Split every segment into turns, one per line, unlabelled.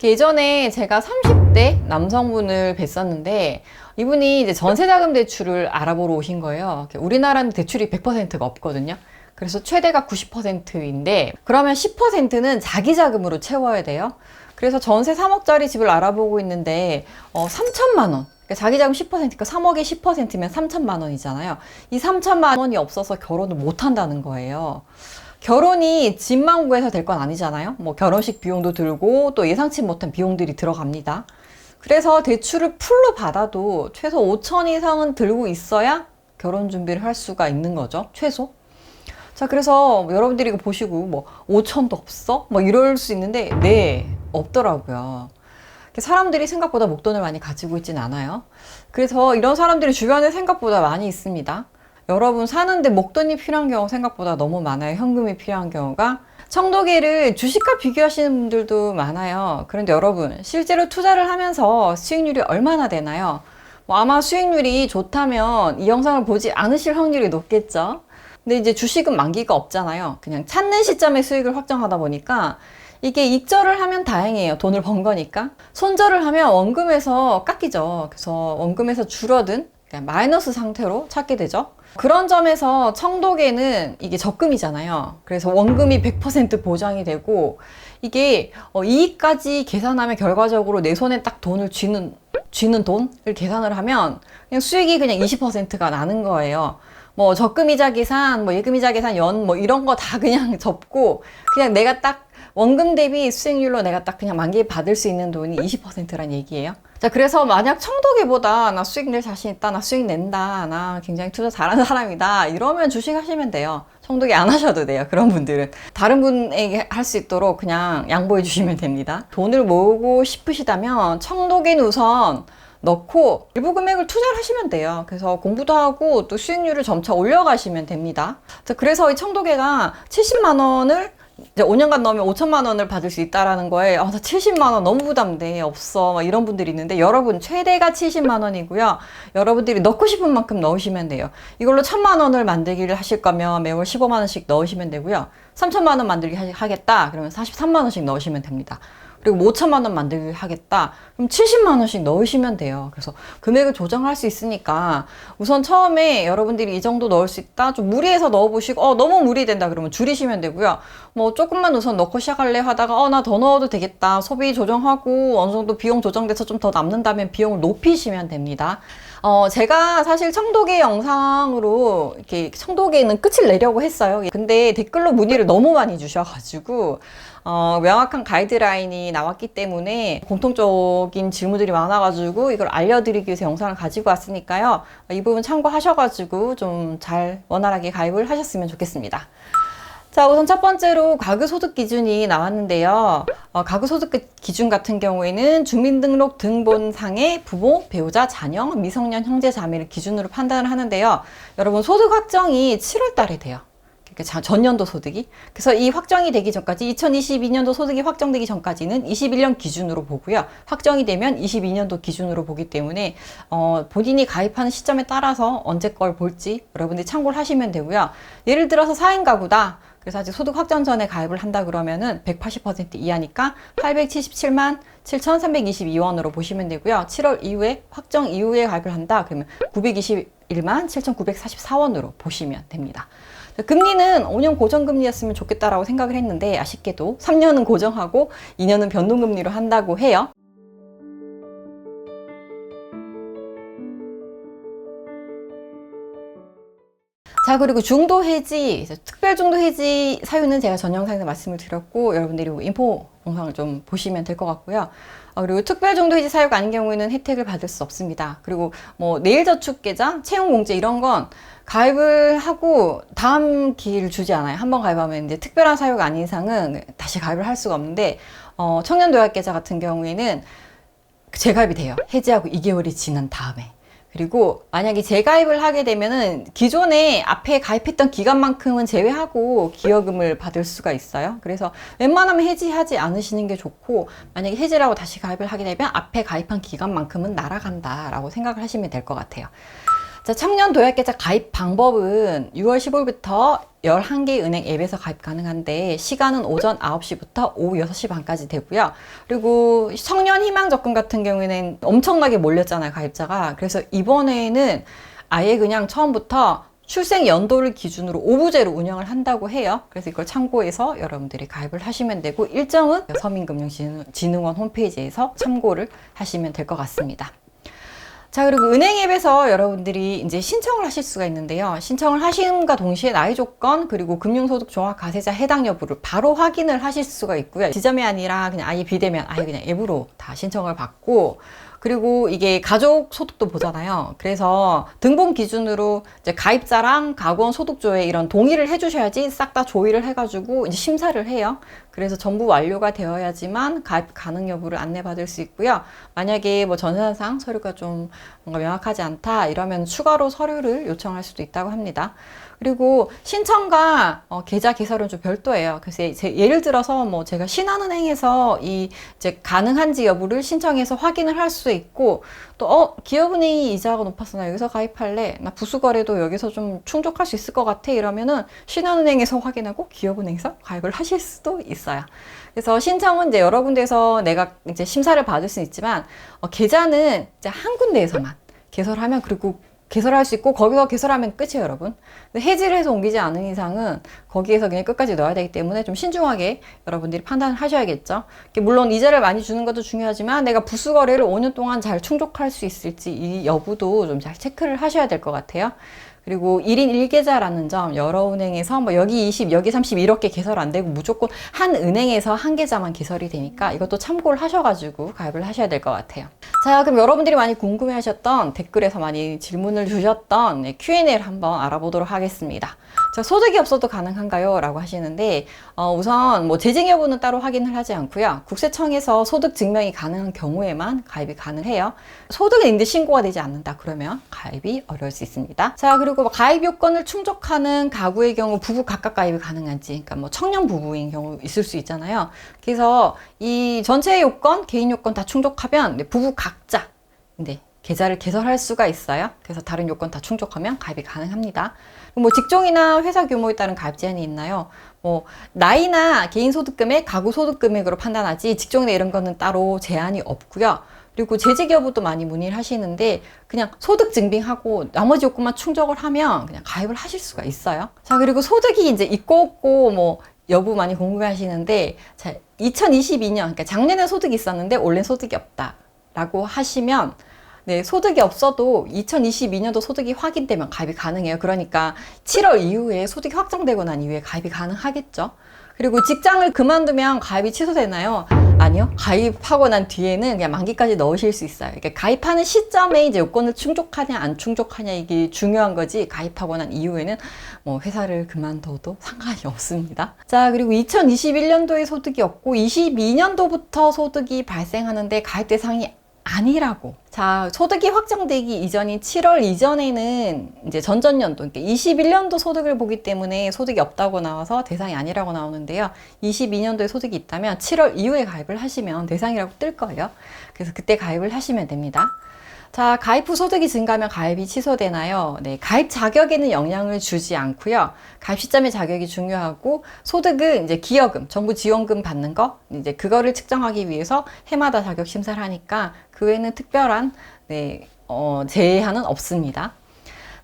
예전에 제가 30대 남성분을 뵀었는데 이분이 이제 전세자금 대출을 알아보러 오신 거예요. 우리나라는 대출이 100%가 없거든요. 그래서 최대가 90%인데 그러면 10%는 자기 자금으로 채워야 돼요. 그래서 전세 3억짜리 집을 알아보고 있는데 3천만 원. 그러니까 자기 자금 10%니까 3억에 10%면 3천만 원이잖아요. 이 3천만 원이 없어서 결혼을 못 한다는 거예요. 결혼이 집만 구해서 될 건 아니잖아요. 뭐 결혼식 비용도 들고 또 예상치 못한 비용들이 들어갑니다. 그래서 대출을 풀로 받아도 최소 5천 이상은 들고 있어야 결혼 준비를 할 수가 있는 거죠. 최소. 자, 그래서 여러분들이 이거 보시고 뭐 5천도 없어? 뭐 이럴 수 있는데 네, 없더라고요. 사람들이 생각보다 목돈을 많이 가지고 있진 않아요. 그래서 이런 사람들이 주변에 생각보다 많이 있습니다. 여러분 사는데 목돈이 필요한 경우 생각보다 너무 많아요. 현금이 필요한 경우가. 청도계를 주식과 비교하시는 분들도 많아요. 그런데 여러분 실제로 투자를 하면서 수익률이 얼마나 되나요? 아마 수익률이 좋다면 이 영상을 보지 않으실 확률이 높겠죠. 근데 이제 주식은 만기가 없잖아요. 그냥 찾는 시점에 수익을 확정하다 보니까 이게 익절을 하면 다행이에요. 돈을 번 거니까. 손절을 하면 원금에서 깎이죠. 그래서 원금에서 줄어든 마이너스 상태로 찾게 되죠. 그런 점에서 청도계는 이게 적금이잖아요. 그래서 원금이 100% 보장이 되고 이게 이익까지 계산하면 결과적으로 내 손에 딱 돈을 쥐는 돈을 계산을 하면 그냥 수익이 그냥 20%가 나는 거예요. 뭐 적금이자 계산, 뭐 예금이자 계산, 뭐 이런 거 다 그냥 접고 그냥 내가 딱 원금 대비 수익률로 내가 딱 그냥 만기에 받을 수 있는 돈이 20%란 얘기예요. 자, 그래서 만약 청도계보다 나 수익 낼 자신 있다, 나 수익 낸다, 나 굉장히 투자 잘하는 사람이다 이러면 주식 하시면 돼요. 청도계 안 하셔도 돼요. 그런 분들은 다른 분에게 할 수 있도록 그냥 양보해 주시면 됩니다. 돈을 모으고 싶으시다면 청도계는 우선 넣고 일부 금액을 투자를 하시면 돼요. 그래서 공부도 하고 또 수익률을 점차 올려가시면 됩니다. 자, 그래서 이 청도계가 70만 원을 이제 5년간 넣으면 5천만 원을 받을 수 있다라는 거에 나 70만 원 너무 부담돼 없어 막 이런 분들이 있는데 여러분 최대가 70만 원이고요. 여러분들이 넣고 싶은 만큼 넣으시면 돼요. 이걸로 1,000만 원을 만들기를 하실 거면 매월 15만 원씩 넣으시면 되고요. 3천만 원 만들기 하겠다 그러면 43만 원씩 넣으시면 됩니다. 그리고 5천만 원 만들기 하겠다 그럼 70만 원씩 넣으시면 돼요. 그래서 금액을 조정할 수 있으니까 우선 처음에 여러분들이 이 정도 넣을 수 있다 좀 무리해서 넣어보시고 너무 무리된다 그러면 줄이시면 되고요. 뭐 조금만 우선 넣고 시작할래 하다가 나 더 넣어도 되겠다 소비 조정하고 어느 정도 비용 조정돼서 좀 더 남는다면 비용을 높이시면 됩니다. 제가 사실 청도계 영상으로 이렇게 청도계는 끝을 내려고 했어요. 근데 댓글로 문의를 너무 많이 주셔가지고 명확한 가이드라인이 나왔기 때문에 공통적인 질문들이 많아가지고 이걸 알려드리기 위해서 영상을 가지고 왔으니까요. 이 부분 참고하셔가지고 좀 잘 원활하게 가입을 하셨으면 좋겠습니다. 자, 우선 첫 번째로 가구소득 기준이 나왔는데요. 가구소득 기준 같은 경우에는 주민등록 등본상의 부모, 배우자, 자녀, 미성년 형제, 자매를 기준으로 판단을 하는데요. 여러분 소득 확정이 7월 달에 돼요. 그러니까 전년도 소득이. 그래서 이 확정이 되기 전까지 2022년도 소득이 확정되기 전까지는 21년 기준으로 보고요. 확정이 되면 22년도 기준으로 보기 때문에 본인이 가입하는 시점에 따라서 언제 걸 볼지 여러분들이 참고를 하시면 되고요. 예를 들어서 4인 가구다. 그래서 아직 소득 확정 전에 가입을 한다 그러면은 180% 이하니까 877만 7,322원으로 보시면 되고요. 7월 이후에 확정 이후에 가입을 한다 그러면 921만 7,944원으로 보시면 됩니다. 금리는 5년 고정금리였으면 좋겠다라고 생각을 했는데 아쉽게도 3년은 고정하고 2년은 변동금리로 한다고 해요. 자, 그리고 중도해지, 특별중도해지 사유는 제가 전 영상에서 말씀을 드렸고 여러분들이 인포 영상을 좀 보시면 될 것 같고요. 그리고 특별중도해지 사유가 아닌 경우에는 혜택을 받을 수 없습니다. 그리고 뭐 내일저축계좌, 채용공제 이런 건 가입을 하고 다음 기회를 주지 않아요. 한번 가입하면 이제 특별한 사유가 아닌 이상은 다시 가입을 할 수가 없는데 청년도약계좌 같은 경우에는 재가입이 돼요. 해지하고 2개월이 지난 다음에. 그리고 만약에 재가입을 하게 되면은 기존에 앞에 가입했던 기간만큼은 제외하고 기여금을 받을 수가 있어요. 그래서 웬만하면 해지하지 않으시는 게 좋고 만약에 해지를 하고 다시 가입을 하게 되면 앞에 가입한 기간만큼은 날아간다 라고 생각을 하시면 될 것 같아요. 자, 청년 도약계좌 가입 방법은 6월 15일부터 11개 은행 앱에서 가입 가능한데 시간은 오전 9시부터 오후 6시 반까지 되고요. 그리고 청년 희망 적금 같은 경우에는 엄청나게 몰렸잖아요, 가입자가. 그래서 이번에는 아예 그냥 처음부터 출생 연도를 기준으로 오부제로 운영을 한다고 해요. 그래서 이걸 참고해서 여러분들이 가입을 하시면 되고, 일정은 서민금융진흥원 홈페이지에서 참고를 하시면 될 것 같습니다. 자, 그리고 은행 앱에서 여러분들이 이제 신청을 하실 수가 있는데요. 신청을 하심과 동시에 나이 조건, 그리고 금융소득 종합 과세자 해당 여부를 바로 확인을 하실 수가 있고요. 지점이 아니라 그냥 아예 비대면, 아예 그냥 앱으로 다 신청을 받고, 그리고 이게 가족 소득도 보잖아요. 그래서 등본 기준으로 이제 가입자랑 가구원 소득조회 이런 동의를 해주셔야지 싹 다 조의를 해가지고 이제 심사를 해요. 그래서 전부 완료가 되어야지만 가입 가능 여부를 안내받을 수 있고요. 만약에 뭐 전산상 서류가 좀 뭔가 명확하지 않다 이러면 추가로 서류를 요청할 수도 있다고 합니다. 그리고 신청과 계좌 개설은 좀 별도예요. 그래서 예를 들어서 뭐 제가 신한은행에서 이제 가능한지 여부를 신청해서 확인을 할 수 있고, 또 기업은행이 이자가 높아서 나 여기서 가입할래, 나 부수거래도 여기서 좀 충족할 수 있을 것 같아 이러면은 신한은행에서 확인하고 기업은행에서 가입을 하실 수도 있어요. 그래서 신청은 이제 여러 군데에서 내가 이제 심사를 받을 수 있지만 계좌는 이제 한 군데에서만 개설하면, 그리고 개설할 수 있고 거기서 개설하면 끝이에요, 여러분. 근데 해지를 해서 옮기지 않은 이상은 거기에서 그냥 끝까지 넣어야 되기 때문에 좀 신중하게 여러분들이 판단을 하셔야겠죠. 물론 이자를 많이 주는 것도 중요하지만 내가 부수거래를 5년 동안 잘 충족할 수 있을지 이 여부도 좀 잘 체크를 하셔야 될 것 같아요. 그리고 1인 1계좌라는 점, 여러 은행에서 뭐 여기 20, 여기 30 이렇게 개설 안 되고 무조건 한 은행에서 한 계좌만 개설이 되니까 이것도 참고를 하셔가지고 가입을 하셔야 될 것 같아요. 자, 그럼 여러분들이 많이 궁금해 하셨던, 댓글에서 많이 질문을 주셨던 Q&A를 한번 알아보도록 하겠습니다. 자, 소득이 없어도 가능한가요? 라고 하시는데, 우선 뭐 재직 여부는 따로 확인을 하지 않고요. 국세청에서 소득 증명이 가능한 경우에만 가입이 가능해요. 소득은 있는데 신고가 되지 않는다 그러면 가입이 어려울 수 있습니다. 자, 그리고 가입 요건을 충족하는 가구의 경우 부부 각각 가입이 가능한지, 그러니까 뭐 청년 부부인 경우 있을 수 있잖아요. 그래서 이 전체 요건, 개인 요건 다 충족하면 부부 각자 계좌를 개설할 수가 있어요. 그래서 다른 요건 다 충족하면 가입이 가능합니다. 뭐 직종이나 회사 규모에 따른 가입 제한이 있나요? 뭐 나이나 개인 소득금액, 가구 소득금액으로 판단하지 직종이나 이런 거는 따로 제한이 없고요. 그리고 재직 여부도 많이 문의를 하시는데 그냥 소득 증빙하고 나머지 요건만 충족을 하면 그냥 가입을 하실 수가 있어요. 자, 그리고 소득이 이제 있고 없고 뭐 여부 많이 궁금해 하시는데, 자, 2022년, 그러니까 작년에 소득이 있었는데 올해 소득이 없다 라고 하시면, 네, 소득이 없어도 2022년도 소득이 확인되면 가입이 가능해요. 그러니까 7월 이후에 소득이 확정되고 난 이후에 가입이 가능하겠죠. 그리고 직장을 그만두면 가입이 취소되나요? 아니요. 가입하고 난 뒤에는 그냥 만기까지 넣으실 수 있어요. 그러니까 가입하는 시점에 이제 요건을 충족하냐 안 충족하냐 이게 중요한 거지, 가입하고 난 이후에는 뭐 회사를 그만둬도 상관이 없습니다. 자, 그리고 2021년도에 소득이 없고 22년도부터 소득이 발생하는데 가입 대상이 아니라고. 자, 소득이 확정되기 이전인 7월 이전에는 이제 전전년도, 그러니까 21년도 소득을 보기 때문에 소득이 없다고 나와서 대상이 아니라고 나오는데요. 22년도에 소득이 있다면 7월 이후에 가입을 하시면 대상이라고 뜰 거예요. 그래서 그때 가입을 하시면 됩니다. 자, 가입 후 소득이 증가하면 가입이 취소되나요? 네, 가입 자격에는 영향을 주지 않고요. 가입 시점의 자격이 중요하고, 소득은 이제 기여금, 정부 지원금 받는 거, 이제 그거를 측정하기 위해서 해마다 자격 심사를 하니까 그 외에는 특별한 제한은 없습니다.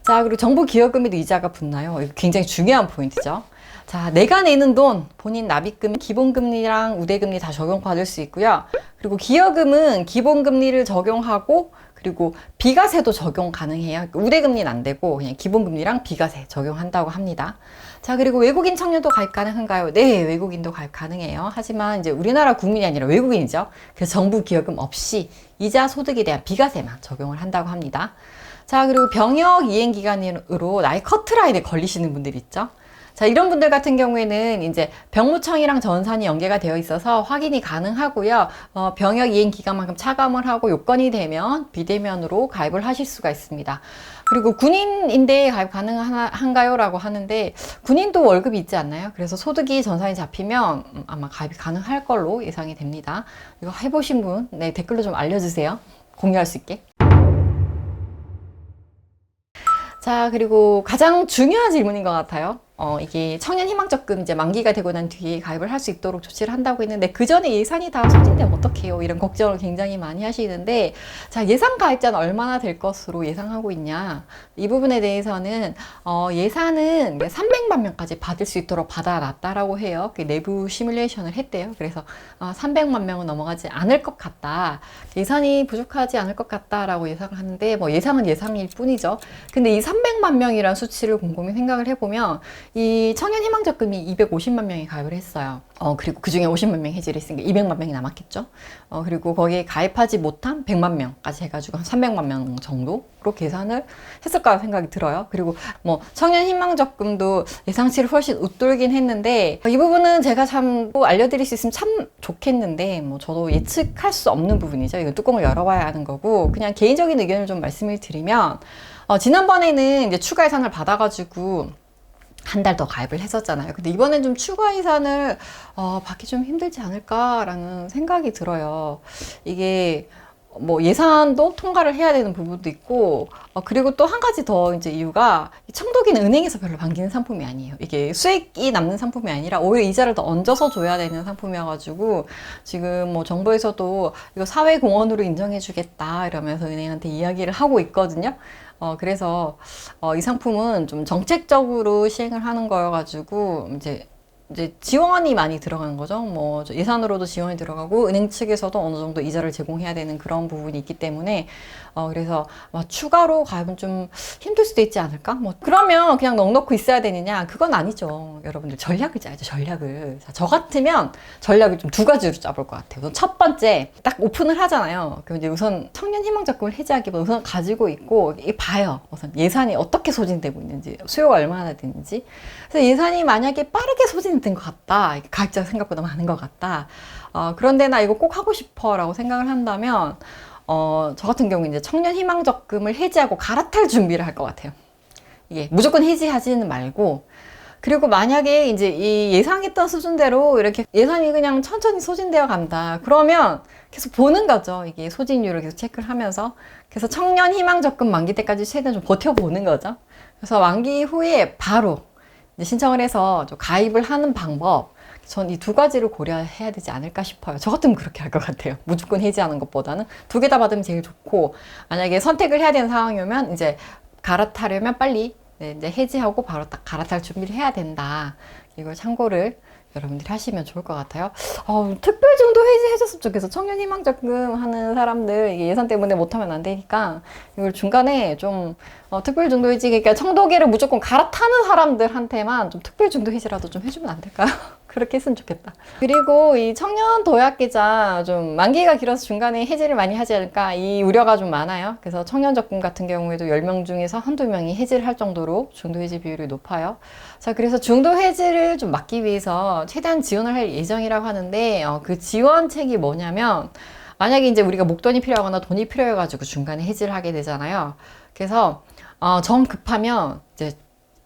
자, 그리고 정부 기여금에도 이자가 붙나요? 이거 굉장히 중요한 포인트죠. 자, 내가 내는 돈, 본인 납입금, 기본금리랑 우대금리 다 적용받을 수 있고요. 그리고 기여금은 기본금리를 적용하고, 그리고 비과세도 적용 가능해요. 우대금리는 안 되고 그냥 기본금리랑 비과세 적용한다고 합니다. 자, 그리고 외국인 청년도 가입 가능한가요? 네, 외국인도 가입 가능해요. 하지만 이제 우리나라 국민이 아니라 외국인이죠. 그래서 정부 기여금 없이 이자 소득에 대한 비과세만 적용을 한다고 합니다. 자, 그리고 병역 이행 기간으로 나이 커트라인에 걸리시는 분들 있죠. 자, 이런 분들 같은 경우에는 이제 병무청이랑 전산이 연계가 되어 있어서 확인이 가능하고요. 병역 이행 기간만큼 차감을 하고 요건이 되면 비대면으로 가입을 하실 수가 있습니다. 그리고 군인인데 가입 가능한가요? 라고 하는데, 군인도 월급이 있지 않나요? 그래서 소득이 전산이 잡히면 아마 가입이 가능할 걸로 예상이 됩니다. 이거 해보신 분, 네, 댓글로 좀 알려주세요. 공유할 수 있게. 자, 그리고 가장 중요한 질문인 것 같아요. 이게 청년희망적금 이제 만기가 되고 난 뒤에 가입을 할 수 있도록 조치를 한다고 했는데 그 전에 예산이 다 소진되면 어떡해요? 이런 걱정을 굉장히 많이 하시는데, 자, 예상 가입자는 얼마나 될 것으로 예상하고 있냐? 이 부분에 대해서는 예산은 300만 명까지 받을 수 있도록 받아놨다라고 해요. 내부 시뮬레이션을 했대요. 그래서 300만 명은 넘어가지 않을 것 같다. 예산이 부족하지 않을 것 같다라고 예상을 하는데, 뭐 예상은 예상일 뿐이죠. 근데 이 300만 명이라는 수치를 곰곰이 생각을 해보면 이 청년희망적금이 250만 명이 가입을 했어요. 그리고 그 중에 50만 명 해지를 했으니까 200만 명이 남았겠죠. 그리고 거기에 가입하지 못한 100만 명까지 해가지고 한 300만 명 정도로 계산을 했을까 생각이 들어요. 그리고 뭐 청년희망적금도 예상치를 훨씬 웃돌긴 했는데, 이 부분은 제가 참 알려드릴 수 있으면 참 좋겠는데, 뭐 저도 예측할 수 없는 부분이죠. 이거 뚜껑을 열어봐야 하는 거고, 그냥 개인적인 의견을 좀 말씀을 드리면, 지난번에는 이제 추가 예산을 받아가지고 한 달 더 가입을 했었잖아요. 근데 이번엔 좀 추가 예산을 받기 좀 힘들지 않을까라는 생각이 들어요. 이게 뭐 예산도 통과를 해야 되는 부분도 있고, 그리고 또 한 가지 더 이제 이유가, 청도기는 은행에서 별로 반기는 상품이 아니에요. 이게 수익이 남는 상품이 아니라 오히려 이자를 더 얹어서 줘야 되는 상품이어가지고, 지금 뭐 정부에서도 이거 사회공헌으로 인정해주겠다 이러면서 은행한테 이야기를 하고 있거든요. 그래서 이 상품은 좀 정책적으로 시행을 하는 거여가지고 이제 지원이 많이 들어가는 거죠. 뭐 예산으로도 지원이 들어가고 은행 측에서도 어느 정도 이자를 제공해야 되는 그런 부분이 있기 때문에 그래서 추가로 가입은 좀 힘들 수도 있지 않을까? 뭐 그러면 그냥 넉넉히 있어야 되느냐? 그건 아니죠. 여러분들 전략을 짜야죠. 전략을. 자, 저 같으면 전략을 좀 두 가지로 짜볼 것 같아요. 우선 첫 번째, 딱 오픈을 하잖아요. 그럼 이제 우선 청년희망적금을 해지하기보다 우선 가지고 있고 봐요. 우선 예산이 어떻게 소진되고 있는지, 수요가 얼마나 되는지. 그래서 예산이 만약에 빠르게 소진된 것 같다, 가입자가 생각보다 많은 것 같다, 그런데 나 이거 꼭 하고 싶어 라고 생각을 한다면 저 같은 경우 이제 청년희망적금을 해지하고 갈아탈 준비를 할 것 같아요. 이게 무조건 해지하지는 말고, 그리고 만약에 이제 이 예상했던 수준대로 이렇게 예산이 그냥 천천히 소진되어 간다, 그러면 계속 보는 거죠. 이게 소진율을 계속 체크를 하면서. 그래서 청년희망적금 만기 때까지 최대한 좀 버텨보는 거죠. 그래서 만기 후에 바로 이제 신청을 해서 좀 가입을 하는 방법, 전 이 두 가지를 고려해야 되지 않을까 싶어요. 저 같으면 그렇게 할 것 같아요. 무조건 해지하는 것보다는 두 개 다 받으면 제일 좋고, 만약에 선택을 해야 되는 상황이면 이제 갈아타려면 빨리 이제 해지하고 바로 딱 갈아탈 준비를 해야 된다. 이걸 참고를 여러분들이 하시면 좋을 것 같아요. 특별 중도 해지해줬으면 좋겠어. 청년희망적금 하는 사람들 이게 예산 때문에 못하면 안 되니까 이걸 중간에 좀 특별 중도 해지, 그러니까 청도기를 무조건 갈아타는 사람들한테만 좀 특별 중도 해지라도 좀 해주면 안 될까요? 그렇게 했으면 좋겠다. 그리고 이 청년 도약계좌 좀 만기가 길어서 중간에 해지를 많이 하지 않을까, 이 우려가 좀 많아요. 그래서 청년적금 같은 경우에도 10명 중에서 한두 명이 해지를 할 정도로 중도 해지 비율이 높아요. 자, 그래서 중도 해지를 좀 막기 위해서 최대한 지원을 할 예정이라고 하는데, 그 지원책이 뭐냐면, 만약에 이제 우리가 목돈이 필요하거나 돈이 필요해가지고 중간에 해지를 하게 되잖아요. 그래서 정 급하면 이제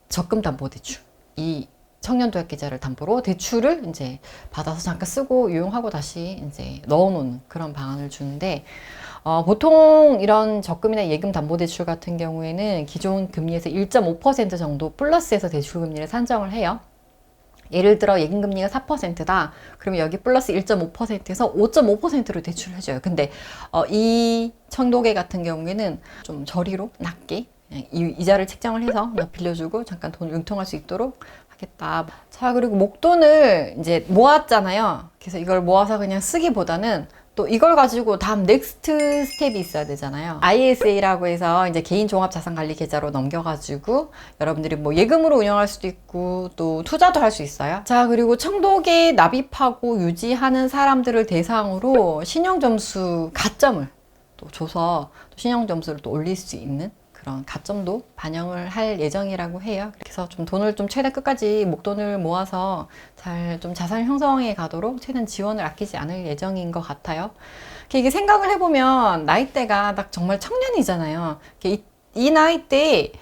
적금담보대출, 이 청년도약계좌를 담보로 대출을 이제 받아서 잠깐 쓰고 유용하고 다시 이제 넣어놓는 그런 방안을 주는데, 보통 이런 적금이나 예금 담보대출 같은 경우에는 기존 금리에서 1.5% 정도 플러스해서 대출 금리를 산정을 해요. 예를 들어 예금금리가 4%다. 그러면 여기 플러스 1.5%에서 5.5%로 대출을 해줘요. 근데 이 청도계 같은 경우에는 좀 저리로 낮게 이자를 책정을 해서 빌려주고 잠깐 돈을 융통할 수 있도록 하겠다. 자, 그리고 목돈을 이제 모았잖아요. 그래서 이걸 모아서 그냥 쓰기보다는 또 이걸 가지고 다음 넥스트 스텝이 있어야 되잖아요. ISA라고 해서 이제 개인 종합 자산 관리 계좌로 넘겨가지고 여러분들이 뭐 예금으로 운영할 수도 있고 또 투자도 할 수 있어요. 자, 그리고 청도계 납입하고 유지하는 사람들을 대상으로 신용점수 가점을 또 줘서 신용점수를 또 올릴 수 있는 그런 가점도 반영을 할 예정이라고 해요. 그래서 좀 돈을 좀 최대 끝까지 목돈을 모아서 잘 좀 자산 형성해 가도록 최대한 지원을 아끼지 않을 예정인 것 같아요. 이게 생각을 해보면 나이대가 딱 정말 청년이잖아요. 이 나이대에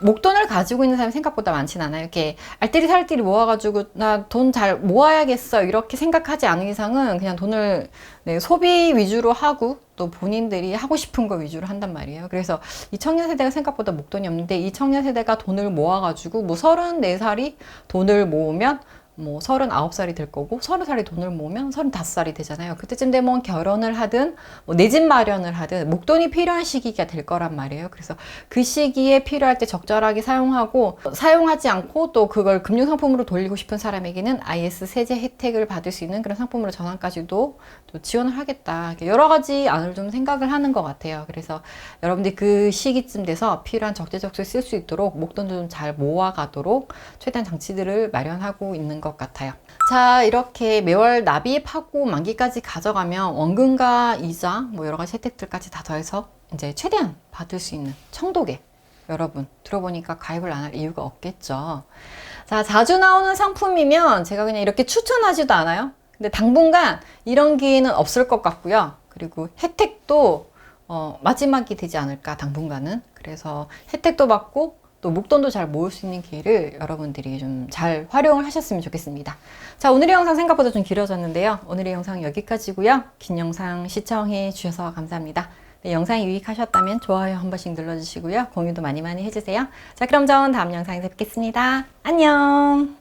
목돈을 가지고 있는 사람이 생각보다 많진 않아요. 이렇게 알뜰히 살뜰히 모아가지고 나 돈 잘 모아야겠어 이렇게 생각하지 않은 이상은 그냥 돈을 네, 소비 위주로 하고 또 본인들이 하고 싶은 거 위주로 한단 말이에요. 그래서 이 청년 세대가 생각보다 목돈이 없는데 이 청년 세대가 돈을 모아가지고 뭐 34살이 돈을 모으면 뭐 39살이 될 거고 30살이 돈을 모으면 35살이 되잖아요. 그때쯤 되면 결혼을 하든 뭐 내 집 마련을 하든 목돈이 필요한 시기가 될 거란 말이에요. 그래서 그 시기에 필요할 때 적절하게 사용하고 사용하지 않고 또 그걸 금융상품으로 돌리고 싶은 사람에게는 IS 세제 혜택을 받을 수 있는 그런 상품으로 전환까지도 또 지원을 하겠다. 여러 가지 안을 좀 생각을 하는 것 같아요. 그래서 여러분들이 그 시기쯤 돼서 필요한 적재적소에 쓸 수 있도록 목돈도 좀 잘 모아가도록 최대한 장치들을 마련하고 있는 것 같아요. 자, 이렇게 매월 납입하고 만기까지 가져가면 원금과 이자 뭐 여러 가지 혜택들까지 다 더해서 이제 최대한 받을 수 있는 청도계, 여러분 들어보니까 가입을 안 할 이유가 없겠죠. 자, 자주 나오는 상품이면 제가 그냥 이렇게 추천하지도 않아요. 근데 당분간 이런 기회는 없을 것 같고요. 그리고 혜택도 마지막이 되지 않을까, 당분간은. 그래서 혜택도 받고 또 목돈도 잘 모을 수 있는 기회를 여러분들이 좀 잘 활용을 하셨으면 좋겠습니다. 자, 오늘의 영상 생각보다 좀 길어졌는데요. 오늘의 영상 여기까지고요. 긴 영상 시청해 주셔서 감사합니다. 네, 영상이 유익하셨다면 좋아요 한 번씩 눌러주시고요. 공유도 많이 많이 해주세요. 자, 그럼 전 다음 영상에서 뵙겠습니다. 안녕!